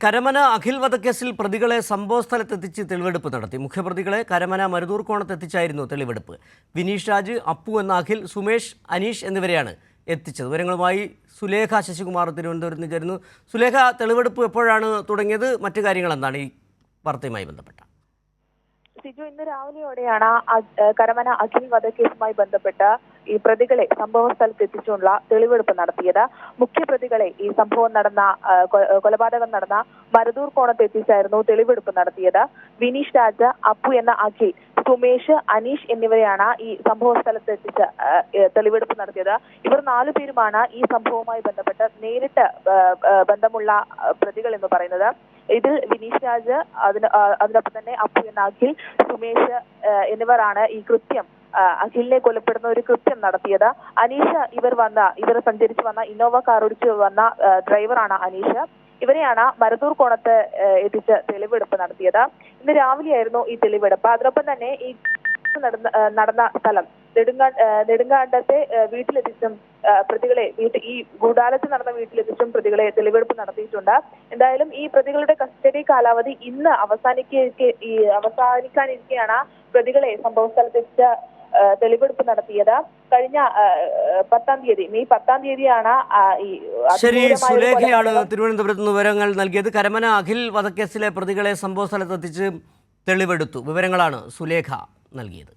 കരമന അഖിൽ വധക്കേസിൽ പ്രതികളെ സംഭവസ്ഥലത്തെത്തിച്ച് തെളിവെടുപ്പ് നടത്തി. മുഖ്യപ്രതികളെ കരമന മരുതൂർക്കോണത്തെത്തിച്ചായിരുന്നു തെളിവെടുപ്പ്. വിനീഷ് രാജ്, അപ്പു എന്ന അഖിൽ, സുമേഷ്, അനീഷ് എന്നിവരെയാണ് എത്തിച്ചത്. വിവരങ്ങളുമായി സുലേഖ ശശികുമാർ തിരുവനന്തപുരത്ത് നിന്ന് ചേരുന്നു. സുലേഖ, തെളിവെടുപ്പ് എപ്പോഴാണ് തുടങ്ങിയത്? മറ്റു കാര്യങ്ങൾ എന്താണ് ഈ വാർത്തയുമായി ബന്ധപ്പെട്ട? സിജു, ഇന്ന് രാവിലെയോടെയാണ് കരമന അഖിൽ വധക്കേസുമായി ബന്ധപ്പെട്ട് ഈ പ്രതികളെ സംഭവ സ്ഥലത്ത് എത്തിച്ചുള്ള തെളിവെടുപ്പ് നടത്തിയത്. മുഖ്യപ്രതികളെ ഈ സംഭവം നടന്ന കൊലപാതകം നടന്ന മരുതൂർ കോണത്ത് എത്തിച്ചായിരുന്നു തെളിവെടുപ്പ് നടത്തിയത്. വിനീഷ് രാജ്, അപ്പു എന്ന അഖിൽ, സുമേഷ്, അനീഷ് എന്നിവരെയാണ് ഈ സംഭവ സ്ഥലത്ത് എത്തിച്ച് തെളിവെടുപ്പ് നടത്തിയത്. ഇവർ 4 പേരുമാണ് ഈ സംഭവവുമായി ബന്ധപ്പെട്ട് നേരിട്ട് ബന്ധമുള്ള പ്രതികൾ എന്ന് പറയുന്നത്. ഇതിൽ വിനീഷ് രാജ്, അതിനൊപ്പം തന്നെ അപ്പു എന്ന അഖിൽ, സുമേഷ് എന്നിവരാണ് ഈ കൃത്യം അഖിലിനെ കൊലപ്പെടുന്ന ഒരു കൃത്യം നടത്തിയത്. അനീഷ് ഇവർ സഞ്ചരിച്ചു വന്ന ഇന്നോവ കാർ ഓടിച്ച് വന്ന ഡ്രൈവറാണ് അനീഷ്. ഇവരെയാണ് മരുതൂർ കോണത്ത് എത്തിച്ച് തെളിവെടുപ്പ് നടത്തിയത്. ഇന്ന് രാവിലെയായിരുന്നു ഈ തെളിവെടുപ്പ്. അതിനൊപ്പം തന്നെ ഈ നടന്ന സ്ഥലം നെടുങ്കാണ്ടത്തെ വീട്ടിലെത്തിച്ചും പ്രതികളെ ഈ ഗൂഢാലോചന നടന്ന വീട്ടിലെത്തിച്ചും പ്രതികളെ തെളിവെടുപ്പ് നടത്തിയിട്ടുണ്ട്. എന്തായാലും ഈ പ്രതികളുടെ കസ്റ്റഡി കാലാവധി ഇന്ന് അവസാനിക്കാനിരിക്കെയാണ് പ്രതികളെ സംഭവ സ്ഥലത്തെത്തിച്ച് തെളിവെടുപ്പ് നടത്തിയത്. കഴിഞ്ഞ 10-ാം തീയതി, മെയ് 10-ാം തീയതിയാണ് ഈ ശരി, സുലേഖയാണ് തിരുവനന്തപുരത്ത് നിന്ന് വിവരങ്ങൾ നൽകിയത്. കരമന അഖിൽ വധക്കേസിലെ പ്രതികളെ സംഭവ സ്ഥലത്തെത്തിച്ച് തെളിവെടുത്തു. വിവരങ്ങളാണ് സുലേഖ നൽകിയത്.